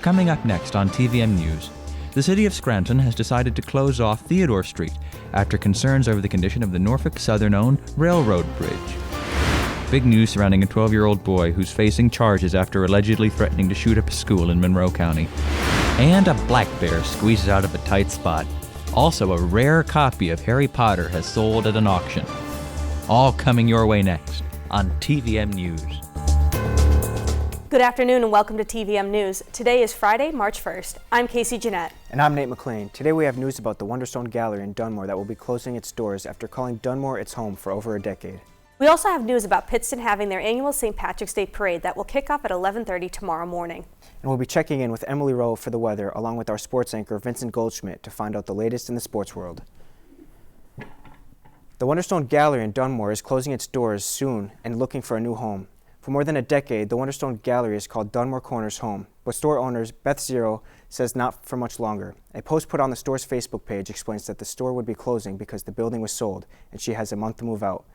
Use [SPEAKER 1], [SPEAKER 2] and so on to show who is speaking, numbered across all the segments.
[SPEAKER 1] Coming up next on TVM-News, the city of Scranton has decided to close off Theodore Street after concerns over the condition of the Norfolk Southern-owned railroad bridge. Big news surrounding a 12-year-old boy who's facing charges after allegedly threatening to shoot up a school in Monroe County. And a black bear squeezes out of a tight spot. Also, a rare copy of Harry Potter has sold at an auction. All coming your way next on TVM News.
[SPEAKER 2] Good afternoon and welcome to TVM News. Today is Friday, March 1st. I'm Casey Jeanette.
[SPEAKER 3] And I'm Nate McLean. Today we have news about the Wonderstone Gallery in Dunmore that will be closing its doors after calling Dunmore its home for over a decade.
[SPEAKER 2] We also have news about Pittston having their annual St. Patrick's Day Parade that will kick off at 11:30 tomorrow morning.
[SPEAKER 3] And we'll be checking in with Emily Rowe for the weather, along with our sports anchor Vincent Goldschmidt to find out the latest in the sports world. The Wonderstone Gallery in Dunmore is closing its doors soon and looking for a new home. For more than a decade, the Wonderstone Gallery is called Dunmore Corners Home, but store owner Beth Zero says not for much longer. A post put on the store's Facebook page explains that the store would be closing because the building was sold and she has a month to move out.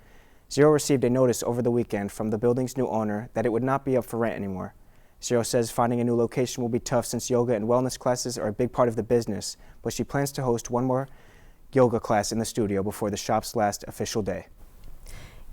[SPEAKER 3] Zero received a notice over the weekend from the building's new owner that it would not be up for rent anymore. Zero says finding a new location will be tough since yoga and wellness classes are a big part of the business, but she plans to host one more yoga class in the studio before the shop's last official day.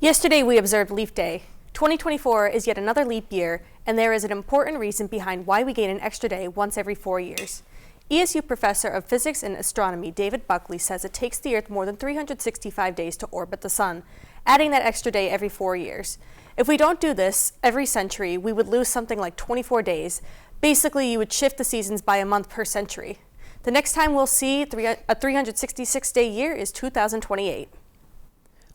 [SPEAKER 2] Yesterday we observed Leap Day. 2024 is yet another leap year, and there is an important reason behind why we gain an extra day once every 4 years. ESU professor of physics and astronomy David Buckley says it takes the Earth more than 365 days to orbit the sun, adding that extra day every 4 years. If we don't do this every century, we would lose something like 24 days. Basically, you would shift the seasons by a month per century. The next time we'll see a 366-day year is 2028.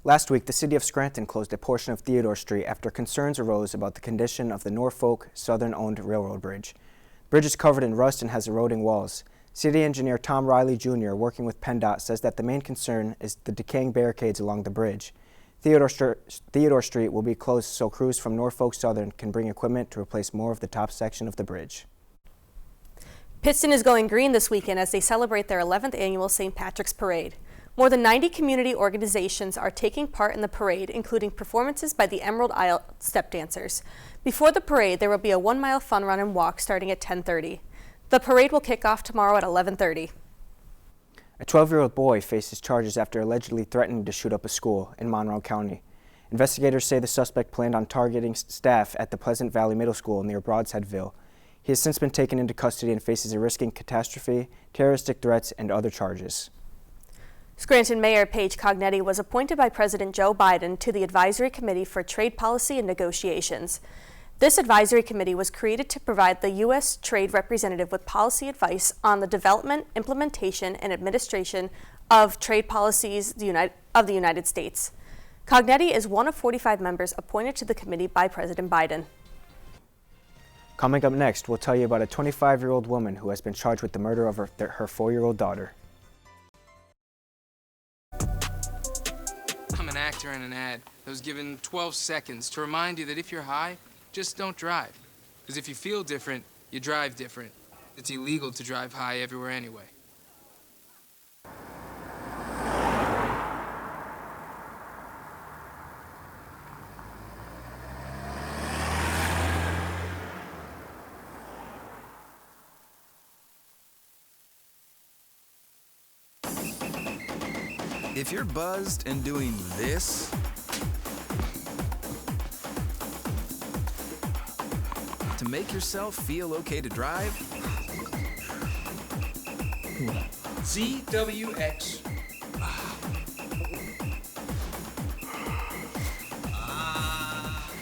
[SPEAKER 3] Last week, the city of Scranton closed a portion of Theodore Street after concerns arose about the condition of the Norfolk Southern-owned railroad bridge. The bridge is covered in rust and has eroding walls. City engineer Tom Riley Jr., working with PennDOT, says that the main concern is the decaying barricades along the bridge. Theodore Street will be closed so crews from Norfolk Southern can bring equipment to replace more of the top section of the bridge.
[SPEAKER 2] Pittston is going green this weekend as they celebrate their 11th annual St. Patrick's Parade. More than 90 community organizations are taking part in the parade, including performances by the Emerald Isle Step Dancers. Before the parade, there will be a 1-mile fun run and walk starting at 10:30. The parade will kick off tomorrow at 11:30.
[SPEAKER 3] A 12-year-old boy faces charges after allegedly threatening to shoot up a school in Monroe County. Investigators say the suspect planned on targeting staff at the Pleasant Valley Middle School near Broadheadville. He has since been taken into custody and faces a risking catastrophe, terroristic threats, and other charges.
[SPEAKER 2] Scranton Mayor Paige Cognetti was appointed by President Joe Biden to the Advisory Committee for Trade Policy and Negotiations. This advisory committee was created to provide the U.S. Trade Representative with policy advice on the development, implementation, and administration of trade policies of the United States. Cognetti is one of 45 members appointed to the committee by President Biden.
[SPEAKER 3] Coming up next, we'll tell you about a 25-year-old woman who has been charged with the murder of her 4-year-old daughter.
[SPEAKER 4] I'm an actor in an ad that was given 12 seconds to remind you that if you're high, just don't drive. Because if you feel different, you drive different. It's illegal to drive high everywhere anyway.
[SPEAKER 5] If you're buzzed and doing this, to make yourself feel okay to drive,
[SPEAKER 6] ZWX.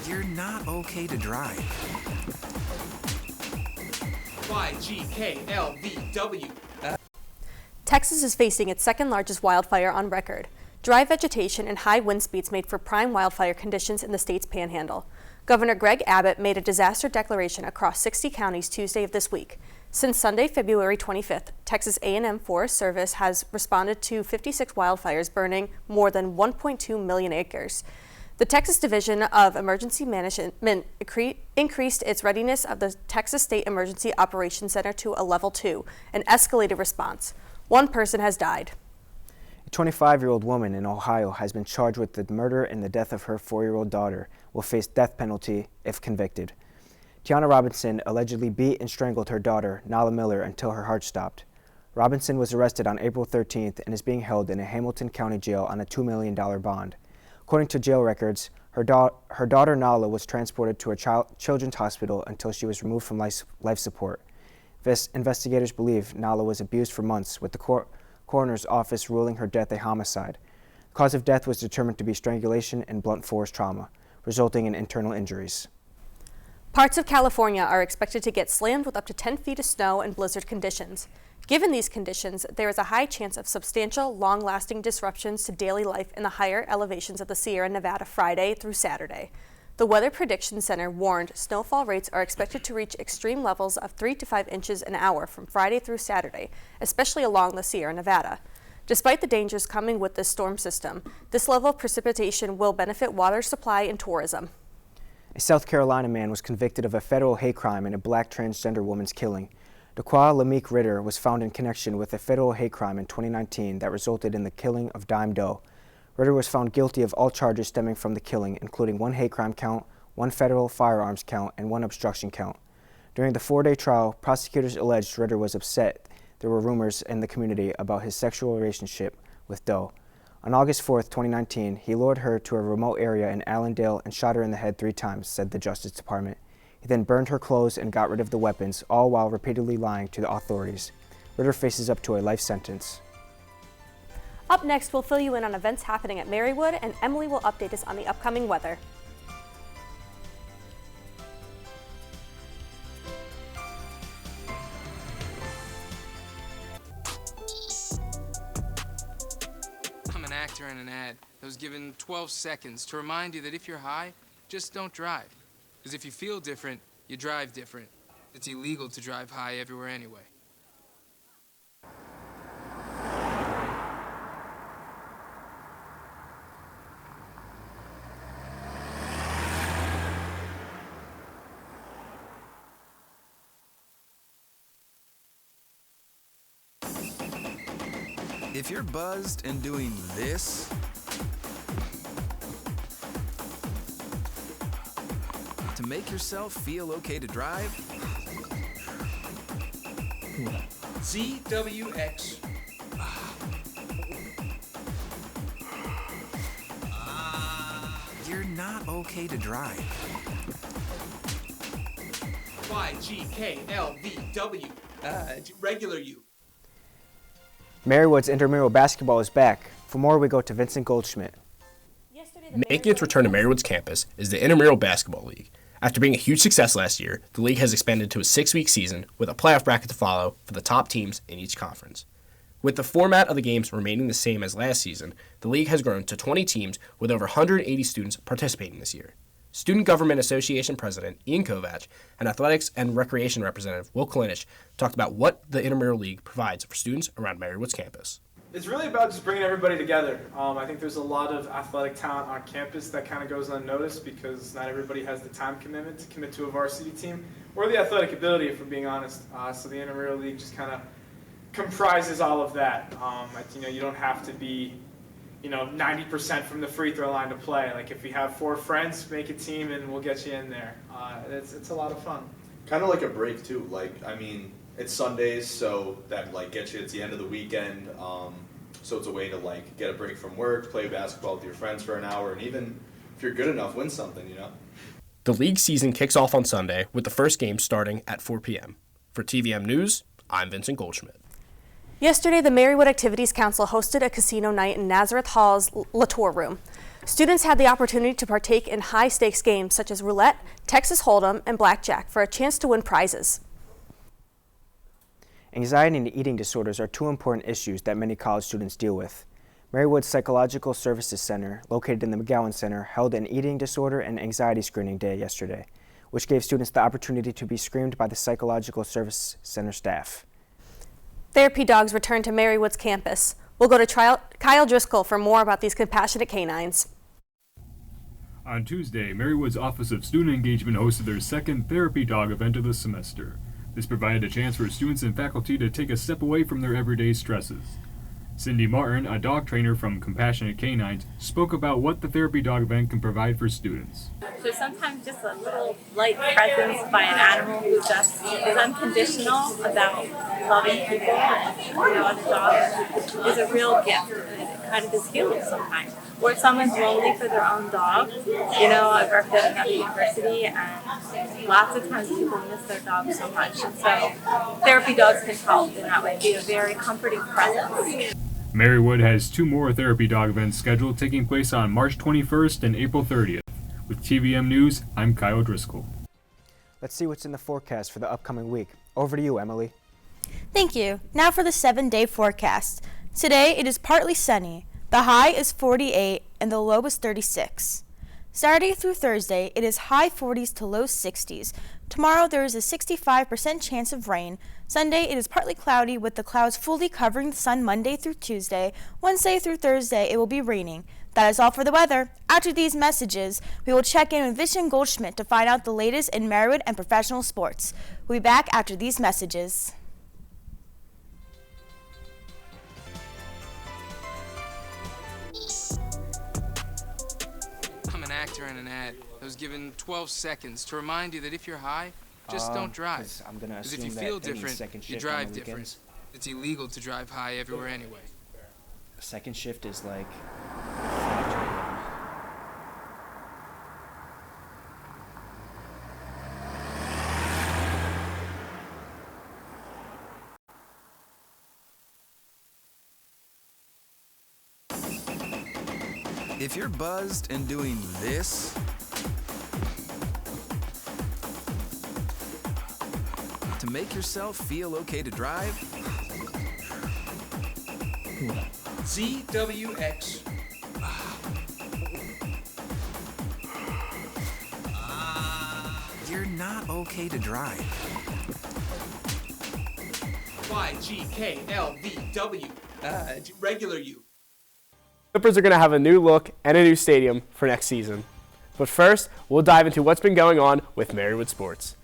[SPEAKER 5] you're not okay to drive.
[SPEAKER 6] YGKLVW.
[SPEAKER 2] Texas is facing its second largest wildfire on record. Dry vegetation and high wind speeds made for prime wildfire conditions in the state's panhandle. Governor Greg Abbott made a disaster declaration across 60 counties Tuesday of this week. Since Sunday, February 25th, Texas A&M Forest Service has responded to 56 wildfires burning more than 1.2 million acres. The Texas Division of Emergency Management increased its readiness of the Texas State Emergency Operations Center to a level 2, an escalated response. One person has died.
[SPEAKER 3] A 25-year-old woman in Ohio has been charged with the murder and the death of her 4-year-old daughter, will face death penalty if convicted. Tiana Robinson allegedly beat and strangled her daughter, Nala Miller, until her heart stopped. Robinson was arrested on April 13th and is being held in a Hamilton County jail on a $2 million bond. According to jail records, her daughter Nala was transported to a children's hospital until she was removed from life support. Investigators believe Nala was abused for months, with the coroner's office ruling her death a homicide. The cause of death was determined to be strangulation and blunt force trauma, resulting in internal injuries.
[SPEAKER 2] Parts of California are expected to get slammed with up to 10 feet of snow and blizzard conditions. Given these conditions, there is a high chance of substantial, long-lasting disruptions to daily life in the higher elevations of the Sierra Nevada Friday through Saturday. The Weather Prediction Center warned snowfall rates are expected to reach extreme levels of 3 to 5 inches an hour from Friday through Saturday, especially along the Sierra Nevada. Despite the dangers coming with this storm system, this level of precipitation will benefit water supply and tourism.
[SPEAKER 3] A South Carolina man was convicted of a federal hate crime and a black transgender woman's killing. Daquan Lameek Ritter was found in connection with a federal hate crime in 2019 that resulted in the killing of Dime Doe. Ritter was found guilty of all charges stemming from the killing, including 1 hate crime count, 1 federal firearms count, and 1 obstruction count. During the 4-day trial, prosecutors alleged Ritter was upset there were rumors in the community about his sexual relationship with Doe. On August 4, 2019, he lured her to a remote area in Allendale and shot her in the head 3 times, said the Justice Department. He then burned her clothes and got rid of the weapons, all while repeatedly lying to the authorities. Ritter faces up to a life sentence.
[SPEAKER 2] Up next, we'll fill you in on events happening at Marywood, and Emily will update us on the upcoming weather.
[SPEAKER 4] I'm an actor in an ad that was given 12 seconds to remind you that if you're high, just don't drive. Because if you feel different, you drive different. It's illegal to drive high everywhere anyway.
[SPEAKER 5] If you're buzzed and doing this, to make yourself feel okay to drive,
[SPEAKER 6] ZWX.
[SPEAKER 5] you're not okay to drive.
[SPEAKER 6] YGKLVW. Regular you.
[SPEAKER 3] Marywood's intramural basketball is back. For more, we go to Vincent Goldschmidt.
[SPEAKER 7] Making its return to Marywood's campus is the Intramural Basketball League. After being a huge success last year, the league has expanded to a 6-week season with a playoff bracket to follow for the top teams in each conference. With the format of the games remaining the same as last season, the league has grown to 20 teams with over 180 students participating this year. Student Government Association President Ian Kovach and Athletics and Recreation Representative Will Kalinish talked about what the Intramural League provides for students around Marywood's campus.
[SPEAKER 8] It's really about just bringing everybody together. I think there's a lot of athletic talent on campus that kind of goes unnoticed because not everybody has the time commitment to commit to a varsity team or the athletic ability, if we're being honest. So the Intramural League just kind of comprises all of that. You don't have to be 90% from the free throw line to play. Like if we have 4 friends, make a team and we'll get you in there. It's a lot of fun.
[SPEAKER 9] Kind of like a break too. It's Sundays, so that gets you at the end of the weekend. So it's a way to get a break from work, play basketball with your friends for an hour, and even if you're good enough, win something.
[SPEAKER 7] The league season kicks off on Sunday with the first game starting at 4 p.m. For TVM-News, I'm Vincent Goldschmidt.
[SPEAKER 2] Yesterday, the Marywood Activities Council hosted a casino night in Nazareth Hall's Latour Room. Students had the opportunity to partake in high-stakes games such as roulette, Texas Hold'em, and blackjack for a chance to win prizes.
[SPEAKER 3] Anxiety and eating disorders are 2 important issues that many college students deal with. Marywood's Psychological Services Center, located in the McGowan Center, held an eating disorder and anxiety screening day yesterday, which gave students the opportunity to be screened by the Psychological Service Center staff.
[SPEAKER 2] Therapy dogs returned to Marywood's campus. We'll go to Kyle Driscoll for more about these compassionate canines.
[SPEAKER 10] On Tuesday, Marywood's Office of Student Engagement hosted their second therapy dog event of the semester. This provided a chance for students and faculty to take a step away from their everyday stresses. Cindy Martin, a dog trainer from Compassionate Canines, spoke about what the therapy dog event can provide for students.
[SPEAKER 11] So sometimes just a little light presence by an animal who just is unconditional about loving people and other dogs is a real gift. And it kind of is healing sometimes. Or if someone's lonely for their own dog, I've worked at another university and lots of times people miss their dogs so much. And so therapy dogs can help in that way, be a very comforting presence.
[SPEAKER 10] Marywood has 2 more therapy dog events scheduled, taking place on March 21st and April 30th. With TVM-News, I'm Kyle Driscoll.
[SPEAKER 3] Let's see what's in the forecast for the upcoming week. Over to you, Emily.
[SPEAKER 12] Thank you. Now for the 7-day forecast. Today it is partly sunny. The high is 48 and the low is 36. Saturday through Thursday, it is high 40s to low 60s. Tomorrow there is a 65% chance of rain. Sunday, it is partly cloudy with the clouds fully covering the sun Monday through Tuesday. Wednesday through Thursday, it will be raining. That is all for the weather. After these messages, we will check in with Vincent Goldschmidt to find out the latest in Marywood and professional sports. We'll be back after these messages.
[SPEAKER 4] I'm an actor in an ad that was given 12 seconds to remind you that if you're high, just don't drive.
[SPEAKER 3] I'm gonna
[SPEAKER 4] Because if
[SPEAKER 3] assume
[SPEAKER 4] you feel
[SPEAKER 3] that any
[SPEAKER 4] different,
[SPEAKER 3] second
[SPEAKER 4] you
[SPEAKER 3] shift
[SPEAKER 4] drive
[SPEAKER 3] on the
[SPEAKER 4] different.
[SPEAKER 3] weekends,
[SPEAKER 4] It's illegal to drive high everywhere anyway.
[SPEAKER 3] second shift is like 5 to 11.
[SPEAKER 5] If you're buzzed and doing this, to make yourself feel okay to drive,
[SPEAKER 6] ZWX.
[SPEAKER 5] you're not okay to drive.
[SPEAKER 6] YGKLVW. Regular you.
[SPEAKER 13] Clippers are going to have a new look and a new stadium for next season. But first, we'll dive into what's been going on with Marywood sports.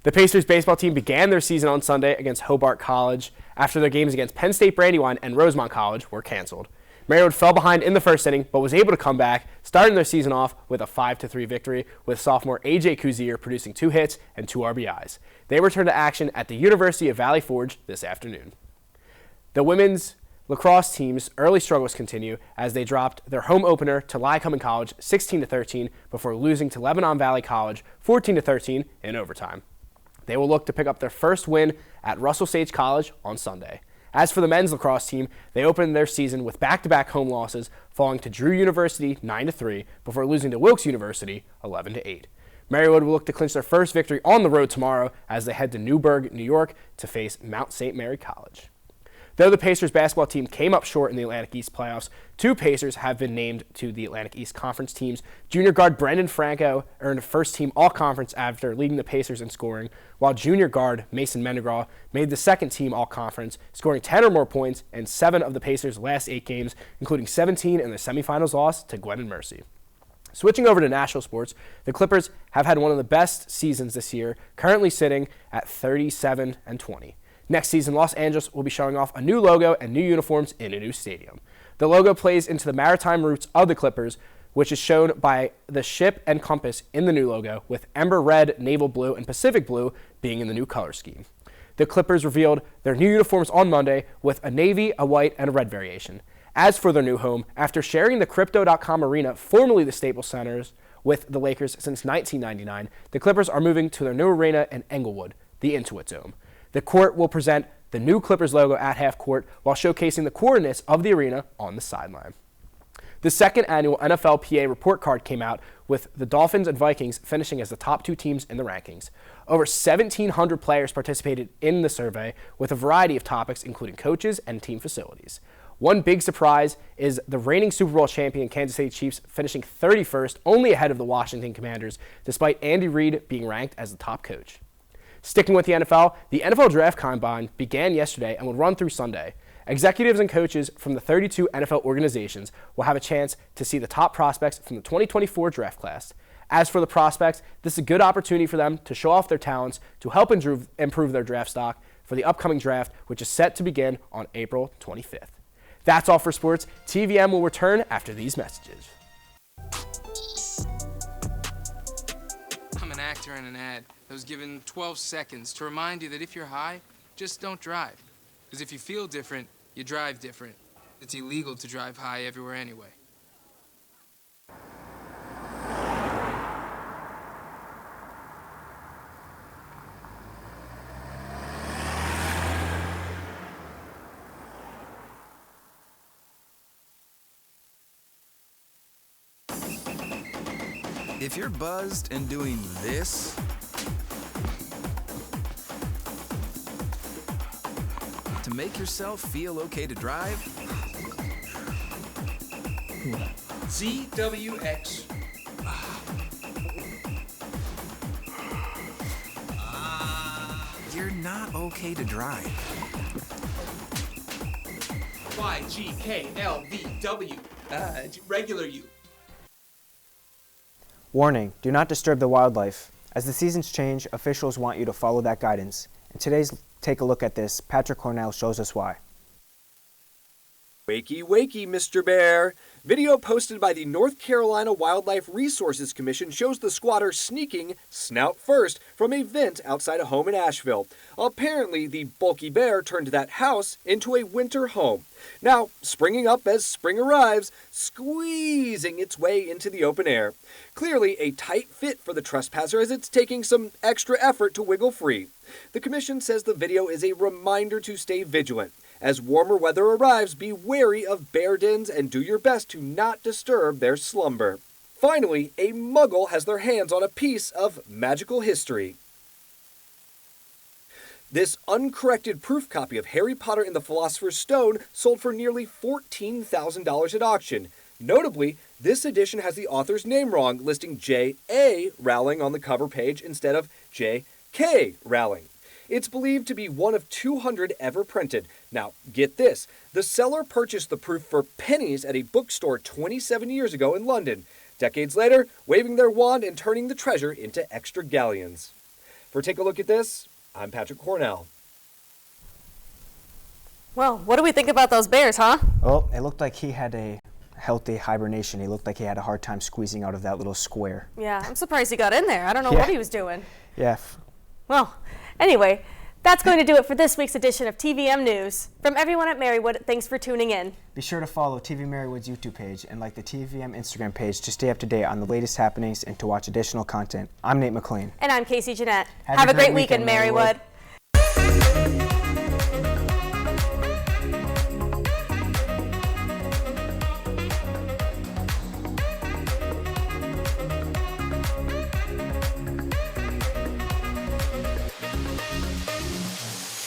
[SPEAKER 13] The Pacers baseball team began their season on Sunday against Hobart College after their games against Penn State Brandywine and Rosemont College were canceled. Marywood fell behind in the first inning but was able to come back, starting their season off with a 5-3 victory with sophomore A.J. Kuzier producing 2 hits and 2 RBIs. They return to action at the University of Valley Forge this afternoon. The women's lacrosse team's early struggles continue as they dropped their home opener to Lycoming College 16-13 before losing to Lebanon Valley College 14-13 in overtime. They will look to pick up their first win at Russell Sage College on Sunday. As for the men's lacrosse team, they opened their season with back-to-back home losses, falling to Drew University 9-3 before losing to Wilkes University 11-8. Marywood will look to clinch their first victory on the road tomorrow as they head to Newburgh, New York to face Mount St. Mary College. Though the Pacers basketball team came up short in the Atlantic East playoffs, 2 Pacers have been named to the Atlantic East Conference teams. Junior guard Brendan Franco earned first-team All-Conference after leading the Pacers in scoring, while junior guard Mason Mendegraw made the second-team All-Conference, scoring 10 or more points in 7 of the Pacers' last 8 games, including 17 in their semifinals loss to Gwen Mercy. Switching over to national sports, the Clippers have had one of the best seasons this year, currently sitting at 37-20. Next season, Los Angeles will be showing off a new logo and new uniforms in a new stadium. The logo plays into the maritime roots of the Clippers, which is shown by the ship and compass in the new logo, with Ember Red, Naval Blue, and Pacific Blue being in the new color scheme. The Clippers revealed their new uniforms on Monday with a navy, a white, and a red variation. As for their new home, after sharing the Crypto.com arena, formerly the Staples Centers, with the Lakers since 1999, the Clippers are moving to their new arena in Englewood, the Intuit Dome. The court will present the new Clippers logo at half court while showcasing the coordinates of the arena on the sideline. The second annual NFLPA report card came out with the Dolphins and Vikings finishing as the top 2 teams in the rankings. Over 1,700 players participated in the survey with a variety of topics including coaches and team facilities. One big surprise is the reigning Super Bowl champion Kansas City Chiefs finishing 31st, only ahead of the Washington Commanders, despite Andy Reid being ranked as the top coach. Sticking with the NFL Draft Combine began yesterday and will run through Sunday. Executives and coaches from the 32 NFL organizations will have a chance to see the top prospects from the 2024 draft class. As for the prospects, this is a good opportunity for them to show off their talents to help improve their draft stock for the upcoming draft, which is set to begin on April 25th. That's all for sports. TVM will return after these messages.
[SPEAKER 4] I'm an actor in an ad that was given 12 seconds to remind you that if you're high, just don't drive. Because if you feel different, you drive different. It's illegal to drive high everywhere anyway.
[SPEAKER 5] If you're buzzed and doing this, to make yourself feel okay to drive,
[SPEAKER 6] ZWX.
[SPEAKER 5] you're not okay to drive.
[SPEAKER 6] YGKLVW. Regular you.
[SPEAKER 3] Warning, do not disturb the wildlife. As the seasons change, officials want you to follow that guidance. In today's Take a Look at This, Patrick Cornell shows us why.
[SPEAKER 14] Wakey, wakey, Mr. Bear. Video posted by the North Carolina Wildlife Resources Commission shows the squatter sneaking, snout first, from a vent outside a home in Asheville. Apparently, the bulky bear turned that house into a winter home. Now, springing up as spring arrives, squeezing its way into the open air. Clearly a tight fit for the trespasser as it's taking some extra effort to wiggle free. The commission says the video is a reminder to stay vigilant. As warmer weather arrives, be wary of bear dens and do your best to not disturb their slumber. Finally, a muggle has their hands on a piece of magical history. This uncorrected proof copy of Harry Potter and the Philosopher's Stone sold for nearly $14,000 at auction. Notably, this edition has the author's name wrong, listing J.A. Rowling on the cover page instead of J.K. Rowling. It's believed to be one of 200 ever printed. Now, get this. The seller purchased the proof for pennies at a bookstore 27 years ago in London. Decades later, waving their wand and turning the treasure into extra galleons. For Take a Look at This, I'm Patrick Cornell.
[SPEAKER 2] Well, what do we think about those bears, huh?
[SPEAKER 3] Well, it looked like he had a healthy hibernation. He looked like he had a hard time squeezing out of that little square.
[SPEAKER 2] Yeah, I'm surprised he got in there. I don't know what he was doing.
[SPEAKER 3] Yeah.
[SPEAKER 2] Well, anyway, that's going to do it for this week's edition of TVM News. From everyone at Marywood, thanks for tuning in.
[SPEAKER 3] Be sure to follow TV-Marywood's YouTube page and like the TVM Instagram page to stay up to date on the latest happenings and to watch additional content. I'm Nate McLean.
[SPEAKER 2] And I'm Casey Jeanette. Have a great weekend, Marywood.